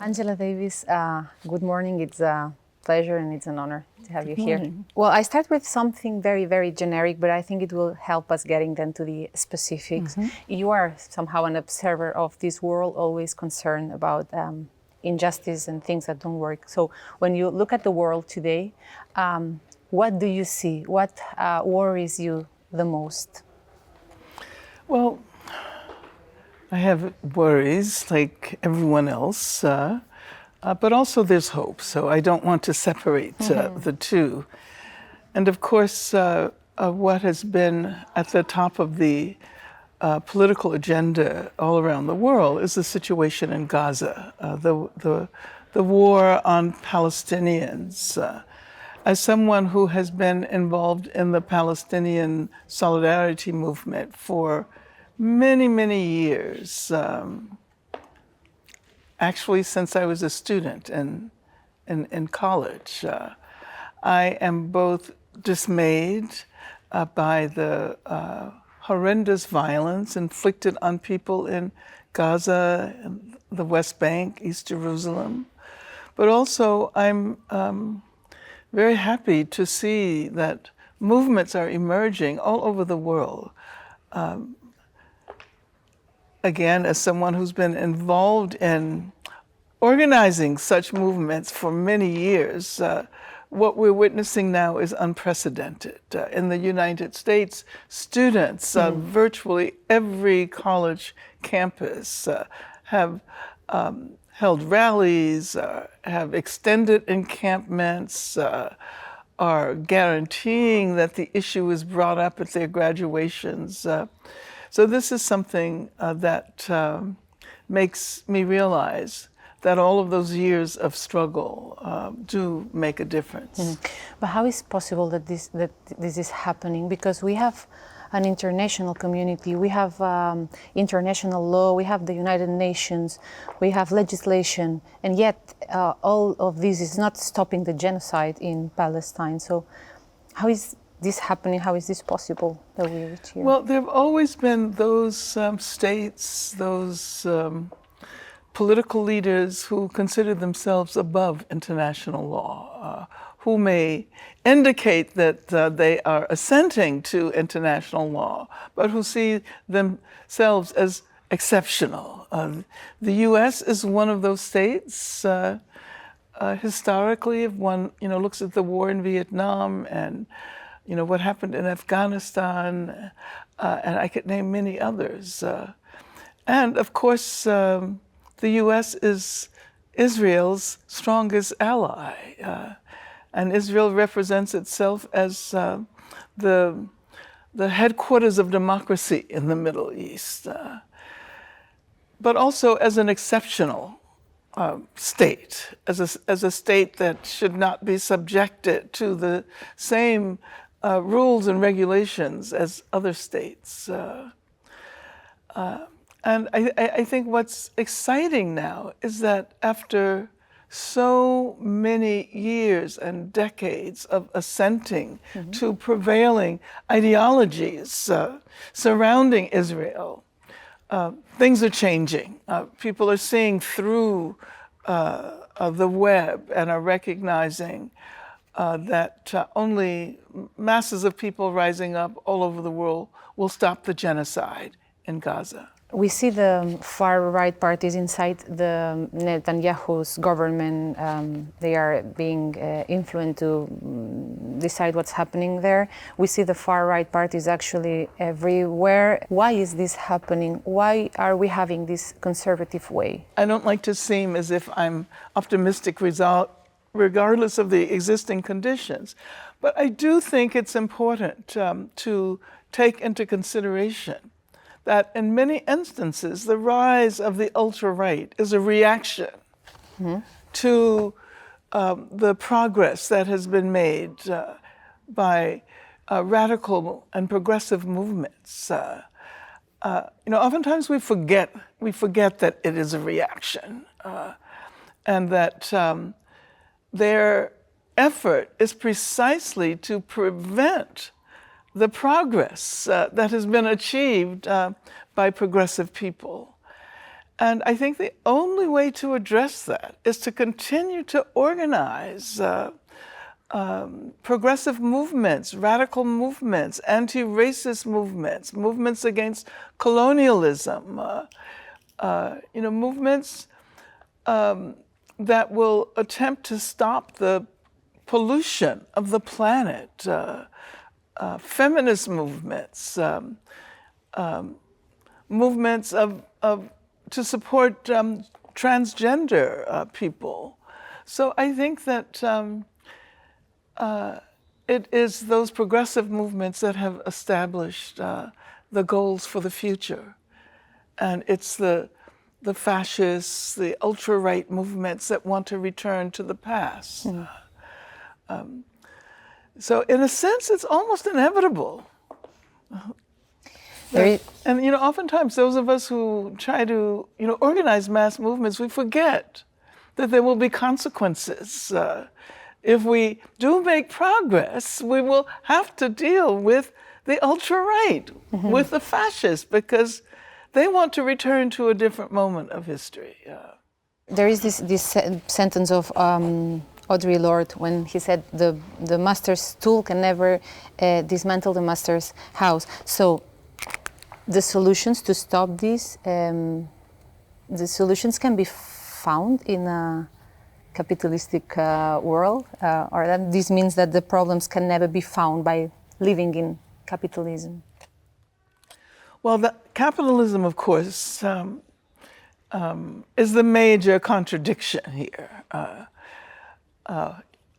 Angela Davis, good morning. It's a pleasure and it's an honor to have you here. Well, I start with something very, very generic, but I think it will help us getting then to the specifics. You are somehow an observer of this world, always concerned about injustice and things that don't work. So when you look at the world today, what do you see? What worries you the most? Well, I have worries like everyone else, but also there's hope. So I don't want to separate the two. And of course, what has been at the top of the political agenda all around the world is the situation in Gaza, the war on Palestinians. As someone who has been involved in the Palestinian solidarity movement for many, many years, actually since I was a student in college, I am both dismayed by the horrendous violence inflicted on people in Gaza, and the West Bank, East Jerusalem, but also I'm very happy to see that movements are emerging all over the world. Again, as someone who's been involved in organizing such movements for many years, what we're witnessing now is unprecedented. In the United States, students, virtually every college campus, have held rallies, have extended encampments, are guaranteeing that the issue is brought up at their graduations. So this is something that makes me realize that all of those years of struggle do make a difference. But how is it possible that this is happening? Because we have an international community, we have international law, we have the United Nations, we have legislation, and yet all of this is not stopping the genocide in Palestine. So how is this happening? How is this possible that we reach here? Well, there have always been those states, those political leaders who consider themselves above international law, who may indicate that they are assenting to international law, but who see themselves as exceptional. The U.S. is one of those states. Historically, if one looks at the war in Vietnam and what happened in Afghanistan, and I could name many others. And of course, the U.S. is Israel's strongest ally. And Israel represents itself as the headquarters of democracy in the Middle East, but also as an exceptional state, as a state that should not be subjected to the same rules and regulations as other states. And I think what's exciting now is that after so many years and decades of assenting to prevailing ideologies surrounding Israel, things are changing. People are seeing through the web and are recognizing that only masses of people rising up all over the world will stop the genocide in Gaza. We see the far-right parties inside the Netanyahu's government. They are being influenced to decide what's happening there. We see the far-right parties actually everywhere. Why is this happening? Why are we having this conservative way? I don't like to seem as if I'm optimistic regardless of the existing conditions. But I do think it's important to take into consideration that in many instances, the rise of the ultra-right is a reaction to the progress that has been made by radical and progressive movements. Oftentimes we forget that it is a reaction, and that their effort is precisely to prevent the progress that has been achieved by progressive people. And I think the only way to address that is to continue to organize progressive movements, radical movements, anti-racist movements, movements against colonialism, movements that will attempt to stop the pollution of the planet, feminist movements, movements to support transgender people. So I think that it is those progressive movements that have established the goals for the future. And it's the fascists, the ultra-right movements that want to return to the past. So in a sense, it's almost inevitable. And oftentimes those of us who try to organize mass movements, we forget that there will be consequences. If we do make progress, we will have to deal with the ultra-right, with the fascists, because they want to return to a different moment of history. There is this sentence of Audre Lorde when he said the master's tool can never dismantle the master's house. So the solutions to stop this, the solutions can be found in a capitalistic world, or that this means that the problems can never be found by living in capitalism? Well, capitalism, of course, is the major contradiction here.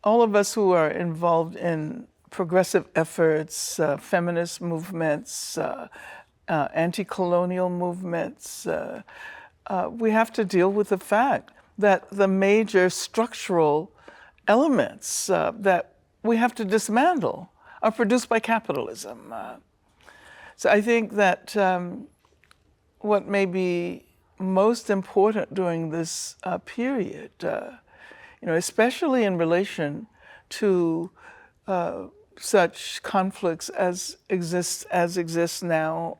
All of us who are involved in progressive efforts, feminist movements, anti-colonial movements, we have to deal with the fact that the major structural elements that we have to dismantle are produced by capitalism. So I think that what may be most important during this period, especially in relation to such conflicts as exist now,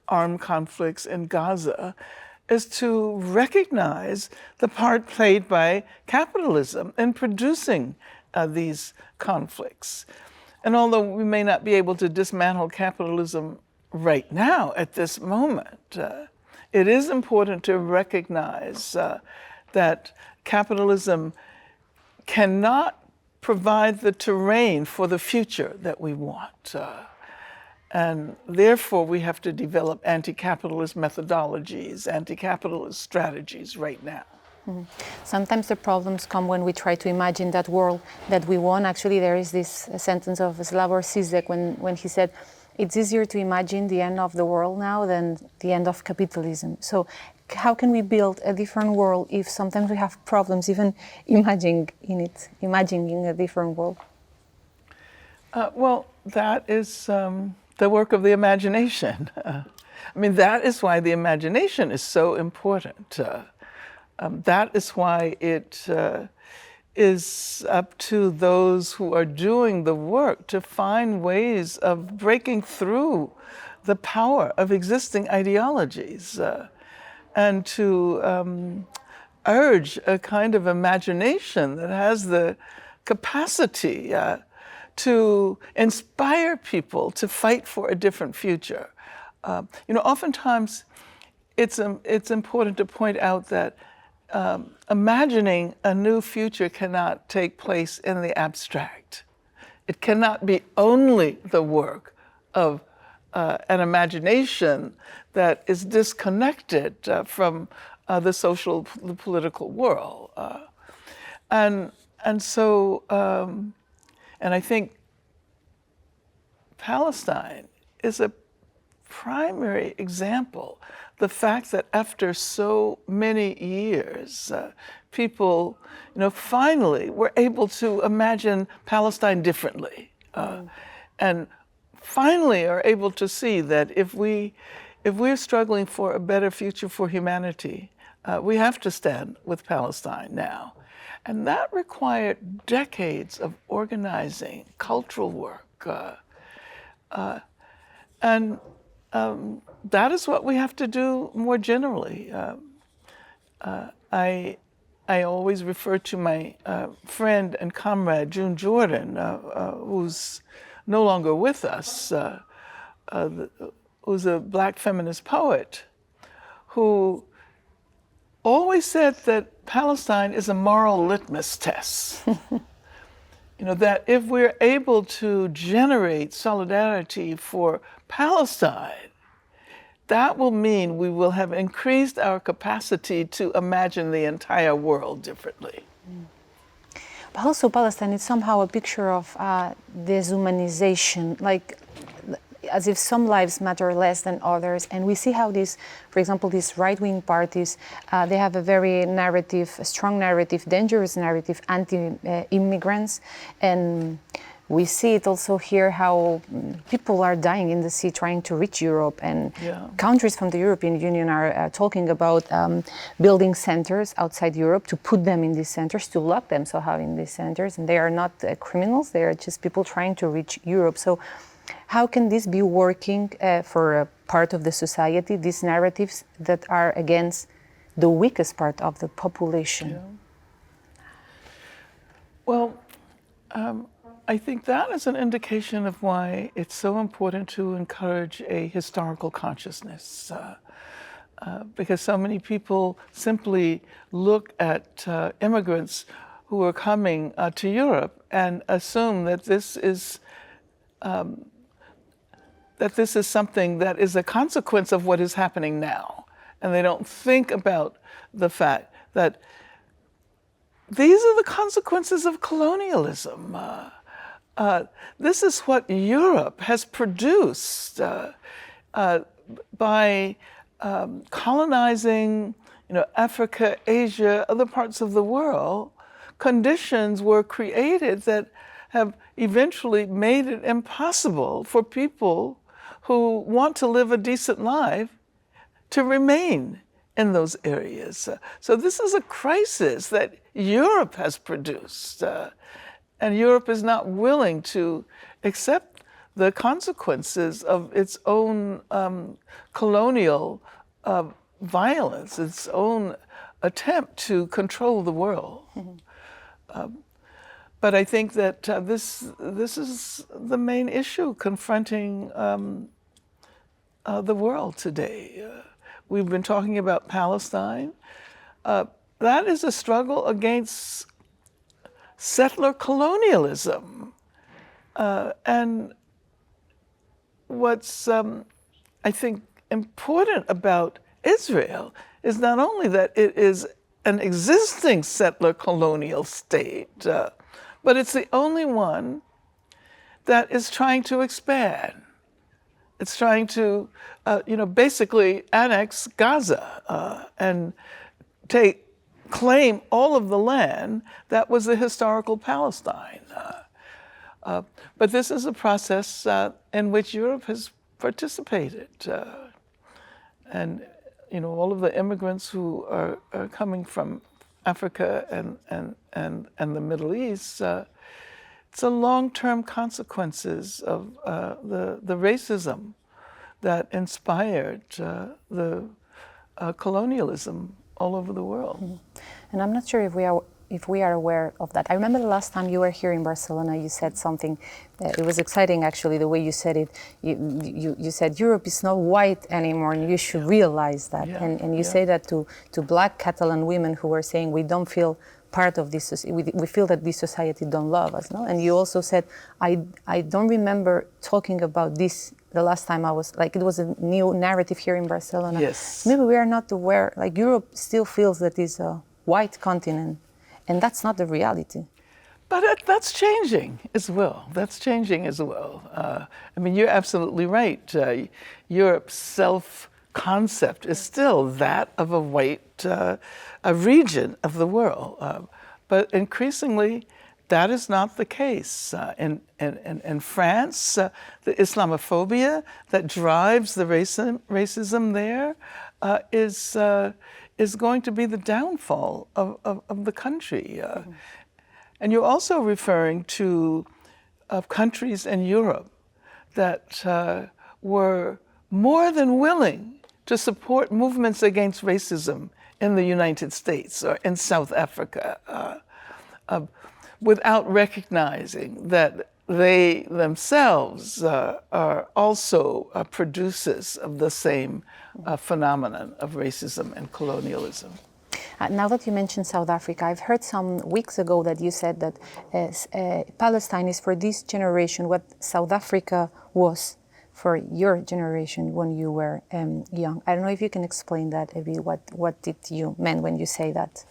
armed conflicts in Gaza, is to recognize the part played by capitalism in producing these conflicts. And although we may not be able to dismantle capitalism right now at this moment, it is important to recognize that capitalism cannot provide the terrain for the future that we want. And therefore, we have to develop anti-capitalist methodologies, anti-capitalist strategies right now. Mm-hmm. Sometimes the problems come when we try to imagine that world that we want. Actually, there is this sentence of Slavoj Žižek when he said, it's easier to imagine the end of the world now than the end of capitalism. So how can we build a different world if sometimes we have problems even imagining a different world? Well, that is the work of the imagination. That is why the imagination is so important. That is why it is up to those who are doing the work to find ways of breaking through the power of existing ideologies and to urge a kind of imagination that has the capacity to inspire people to fight for a different future. Oftentimes it's important to point out that imagining a new future cannot take place in the abstract. It cannot be only the work of an imagination that is disconnected from the social, the political world. And I think Palestine is a primary example. The fact that after so many years, people, finally were able to imagine Palestine differently, and finally are able to see that if we're struggling for a better future for humanity, we have to stand with Palestine now. And that required decades of organizing, cultural work, and that is what we have to do more generally. I always refer to my friend and comrade, June Jordan, who's no longer with us, who's a Black feminist poet, who always said that Palestine is a moral litmus test. That if we're able to generate solidarity for Palestine, that will mean we will have increased our capacity to imagine the entire world differently. But also Palestine is somehow a picture of deshumanization, like as if some lives matter less than others. And we see how these, for example, these right-wing parties, they have a very strong narrative, dangerous narrative, anti-immigrants. And we see it also here how people are dying in the sea trying to reach Europe, and countries from the European Union are talking about building centers outside Europe to put them in these centers, to lock them somehow in these centers. And they are not criminals, they are just people trying to reach Europe. So how can this be working for a part of the society, these narratives that are against the weakest part of the population? Well, I think that is an indication of why it's so important to encourage a historical consciousness, because so many people simply look at immigrants who are coming to Europe and assume that this is something that is a consequence of what is happening now, and they don't think about the fact that these are the consequences of colonialism. This is what Europe has produced by colonizing, Africa, Asia, other parts of the world. Conditions were created that have eventually made it impossible for people who want to live a decent life to remain in those areas. So this is a crisis that Europe has produced. And Europe is not willing to accept the consequences of its own colonial violence, its own attempt to control the world. But I think that this is the main issue confronting the world today. We've been talking about Palestine. That is a struggle against settler colonialism. And what's, I think, important about Israel is not only that it is an existing settler colonial state, but it's the only one that is trying to expand. It's trying to, basically annex Gaza and claim all of the land that was the historical Palestine. But this is a process in which Europe has participated. And, all of the immigrants who are coming from Africa and the Middle East, it's a long-term consequences of the racism that inspired the colonialism all over the world. And I'm not sure if we are aware of that. I remember the last time you were here in Barcelona, you said something. It was exciting, actually, the way you said it. You said Europe is not white anymore, and you should realize that. And you say that to Black Catalan women who were saying we don't feel part of this. We feel that this society don't love us, no? And you also said I don't remember talking about this the last time I was, like, it was a new narrative here in Barcelona. Yes. Maybe we are not aware, like Europe still feels that it's a white continent, and that's not the reality. But that's changing as well. That's changing as well. You're absolutely right. Europe's self-concept is still that of a white a region of the world. But increasingly, that is not the case. In France, the Islamophobia that drives the racism there is going to be the downfall of the country. And you're also referring to countries in Europe that were more than willing to support movements against racism in the United States or in South Africa, without recognizing that they themselves are also producers of the same phenomenon of racism and colonialism. Now that you mentioned South Africa, I've heard some weeks ago that you said that Palestine is for this generation what South Africa was for your generation when you were young. I don't know if you can explain that a bit. What did you mean when you say that?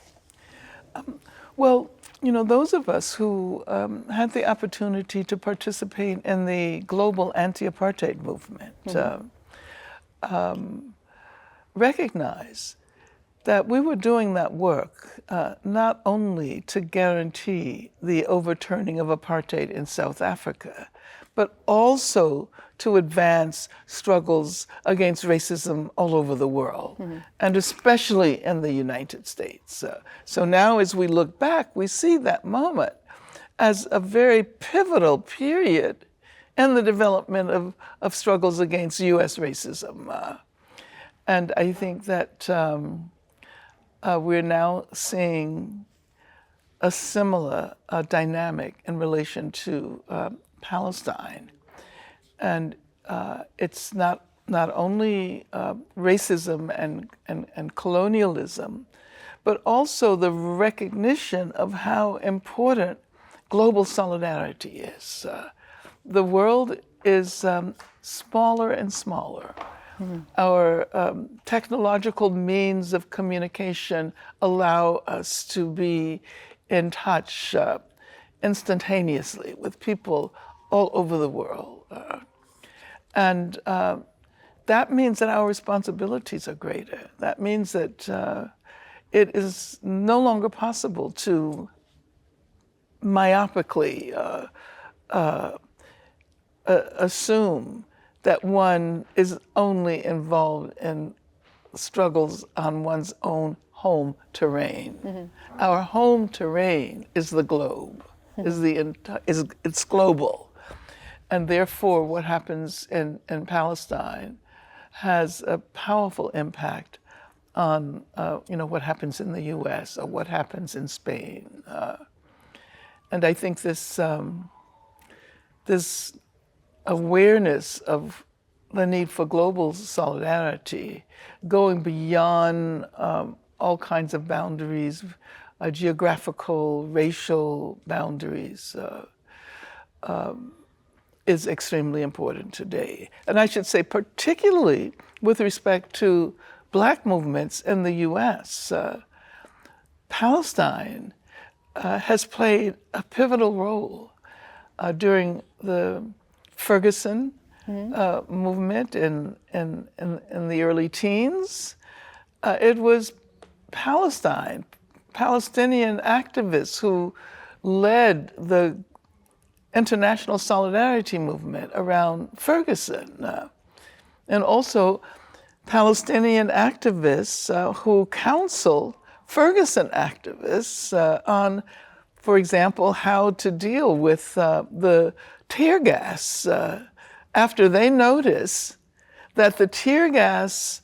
Well, you know, those of us who had the opportunity to participate in the global anti-apartheid movement recognize that we were doing that work not only to guarantee the overturning of apartheid in South Africa, but also to advance struggles against racism all over the world, and especially in the United States. So now as we look back, we see that moment as a very pivotal period in the development of struggles against US racism. And I think that we're now seeing a similar dynamic in relation to Palestine. And it's not only racism and colonialism, but also the recognition of how important global solidarity is. The world is smaller and smaller. Our technological means of communication allow us to be in touch instantaneously with people all over the world. And that means that our responsibilities are greater. That means that it is no longer possible to myopically assume that one is only involved in struggles on one's own home terrain. Our home terrain is the globe, it's global. And therefore, what happens in Palestine has a powerful impact on what happens in the US or what happens in Spain. And I think this awareness of the need for global solidarity, going beyond all kinds of boundaries, geographical, racial boundaries, is extremely important today. And I should say, particularly with respect to Black movements in the US, Palestine has played a pivotal role during the Ferguson movement in the early teens. It was Palestinian activists who led the international solidarity movement around Ferguson, and also Palestinian activists who counseled Ferguson activists on, for example, how to deal with the tear gas after they noticed that the tear gas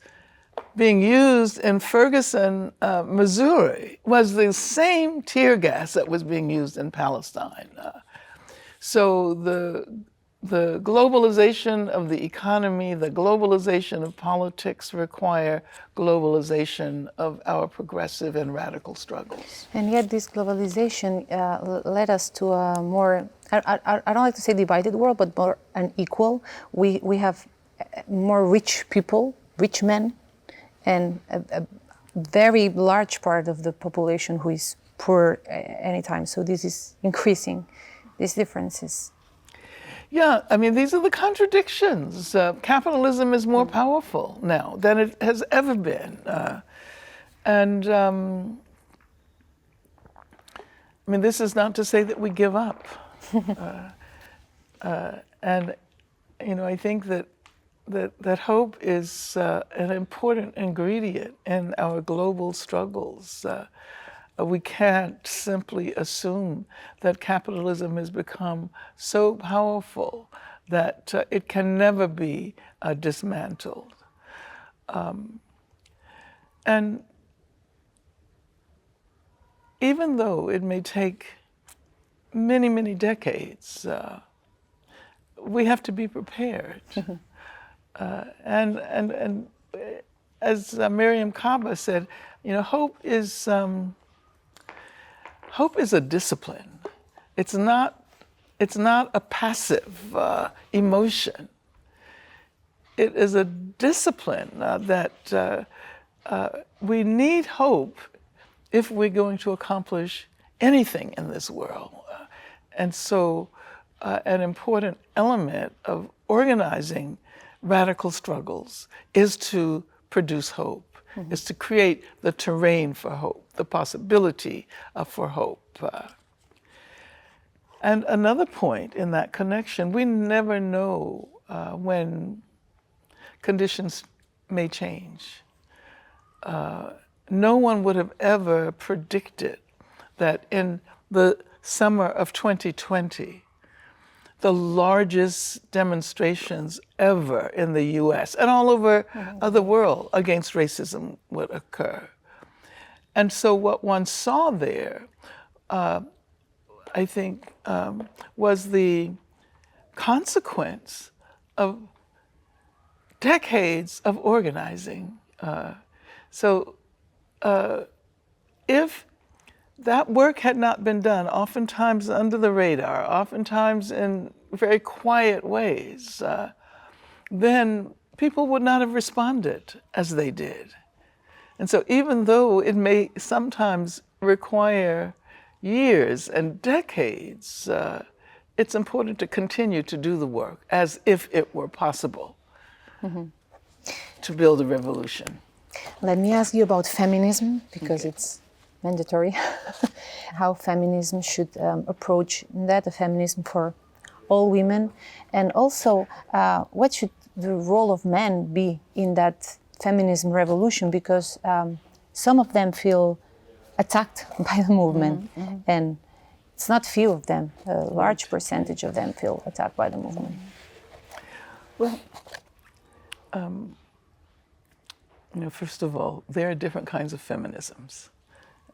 being used in Ferguson, Missouri was the same tear gas that was being used in Palestine. So the globalization of the economy, the globalization of politics require globalization of our progressive and radical struggles. And yet this globalization led us to a more, I don't like to say divided world, but more unequal. We have more rich people, rich men, and a very large part of the population who is poor anytime. So this is increasing. These differences. Yeah, I mean, these are the contradictions. Capitalism is more powerful now than it has ever been. And I mean, this is not to say that we give up. And, you know, I think that hope is an important ingredient in our global struggles. We can't simply assume that capitalism has become so powerful that it can never be dismantled. And even though it may take many, many decades, we have to be prepared. And as Miriam Kaba said, hope is a discipline. It's not a passive emotion. It is a discipline that we need hope if we're going to accomplish anything in this world. And so an important element of organizing radical struggles is to produce hope, is to create the terrain for hope, the possibility for hope. And another point in that connection, we never know when conditions may change. No one would have ever predicted that in the summer of 2020, the largest demonstrations ever in the US and all over the world against racism would occur. And so what one saw there, I think, was the consequence of decades of organizing. So if that work had not been done, oftentimes under the radar, oftentimes in very quiet ways, then people would not have responded as they did. And so even though it may sometimes require years and decades, it's important to continue to do the work as if it were possible to build a revolution. Let me ask you about feminism, because it's mandatory. How feminism should approach that, a feminism for all women, and also what should the role of men be in that feminism revolution, because some of them feel attacked by the movement, and it's not few of them, a large percentage of them feel attacked by the movement. Well, first of all, there are different kinds of feminisms.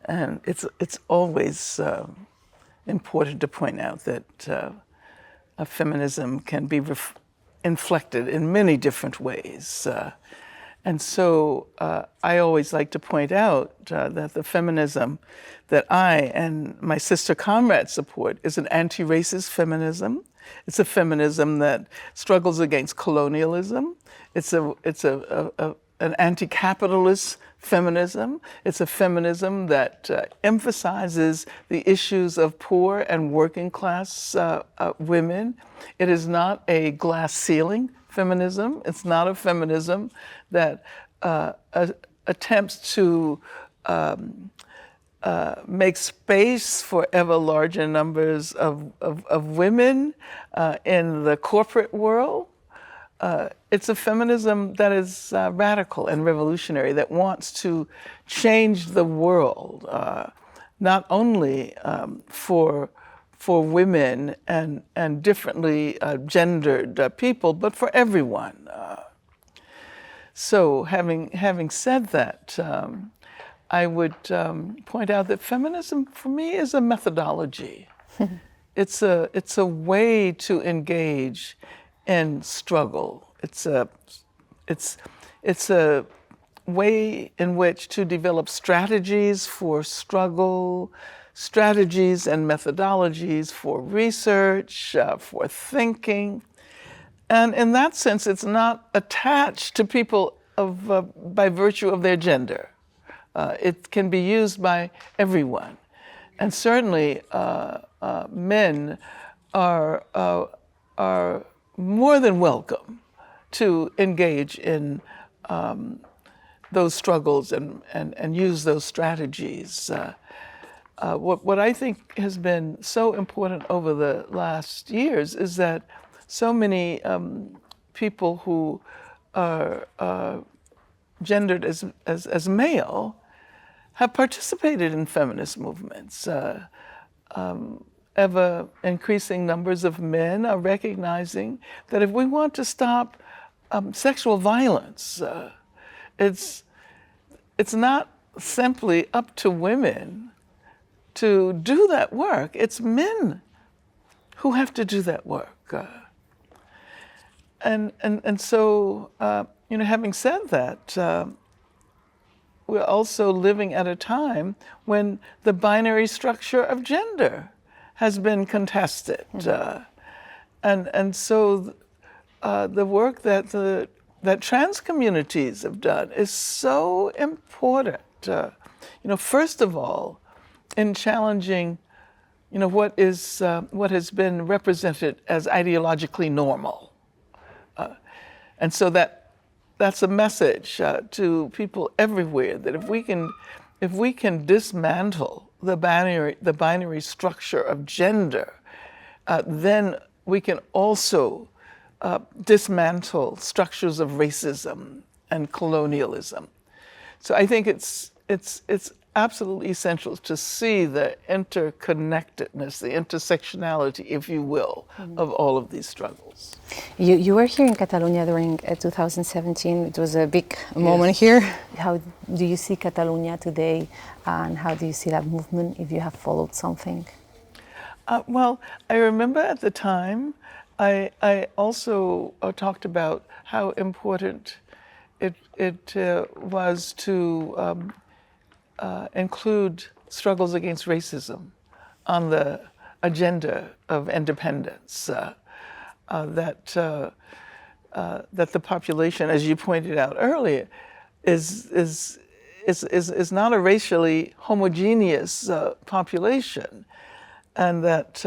And it's always important to point out that a feminism can be inflected in many different ways. And so I always like to point out that the feminism that I and my sister comrades support is an anti-racist feminism. It's a feminism that struggles against colonialism. It's an anti-capitalist feminism. It's a feminism that emphasizes the issues of poor and working class women. It is not a glass ceiling feminism. It's not a feminism that attempts to make space for ever larger numbers of women in the corporate world. It's a feminism that is radical and revolutionary, that wants to change the world, not only for women and differently gendered people, but for everyone. So having said that, I would point out that feminism for me is a methodology. It's a way to engage in struggle. It's a way in which to develop strategies for struggle, strategies and methodologies for research, for thinking. And in that sense, it's not attached to people by virtue of their gender. It can be used by everyone. And certainly men are more than welcome to engage in those struggles and use those strategies. What I think has been so important over the last years is that so many people who are gendered as male have participated in feminist movements. Ever increasing numbers of men are recognizing that if we want to stop sexual violence, it's not simply up to women to do that work. It's men who have to do that work. And so, having said that, we're also living at a time when the binary structure of gender has been contested. And so the work that trans communities have done is so important. First of all, in challenging, what has been represented as ideologically normal, and so that's a message to people everywhere that if we can dismantle the binary structure of gender, then we can also dismantle structures of racism and colonialism. So I think it's absolutely essential to see the interconnectedness, the intersectionality, if you will, of all of these struggles. You were here in Catalonia during 2017. It was a big moment here. How do you see Catalonia today, and how do you see that movement, if you have followed something? Well, I remember at the time, I also talked about how important it was to include struggles against racism on the agenda of independence. That the population, as you pointed out earlier, is not a racially homogeneous population, and that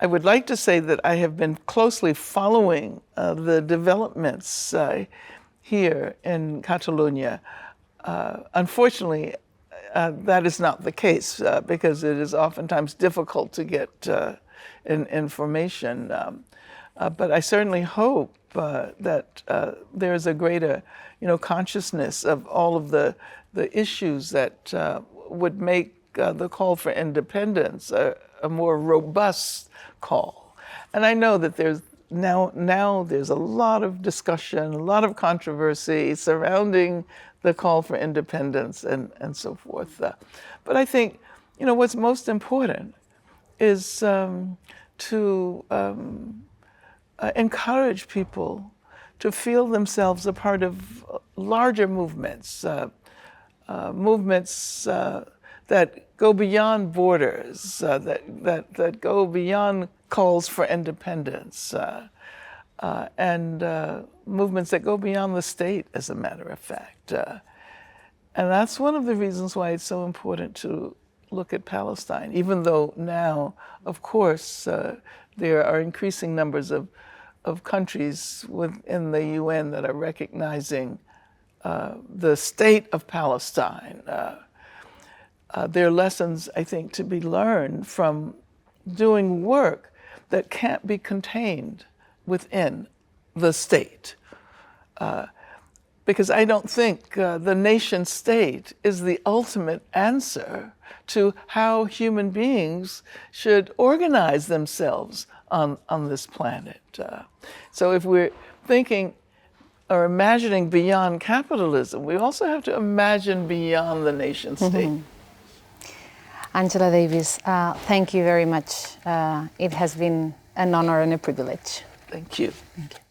I would like to say that I have been closely following the developments here in Catalonia. Unfortunately, that is not the case because it is oftentimes difficult to get information. But I certainly hope that there is a greater, consciousness of all of the issues that would make the call for independence a more robust call. And I know that there's now there's a lot of discussion, a lot of controversy surrounding the call for independence and so forth. But I think, what's most important is to encourage people to feel themselves a part of larger movements, movements that go beyond borders, that go beyond calls for independence, and movements that go beyond the state, as a matter of fact. And that's one of the reasons why it's so important to look at Palestine, even though now, of course, there are increasing numbers of countries within the UN that are recognizing the state of Palestine. There are lessons, I think, to be learned from doing work that can't be contained within the state. Because I don't think the nation state is the ultimate answer to how human beings should organize themselves on this planet. So if we're thinking or imagining beyond capitalism, we also have to imagine beyond the nation state. Angela Davis, thank you very much. It has been an honor and a privilege. Thank you. Thank you.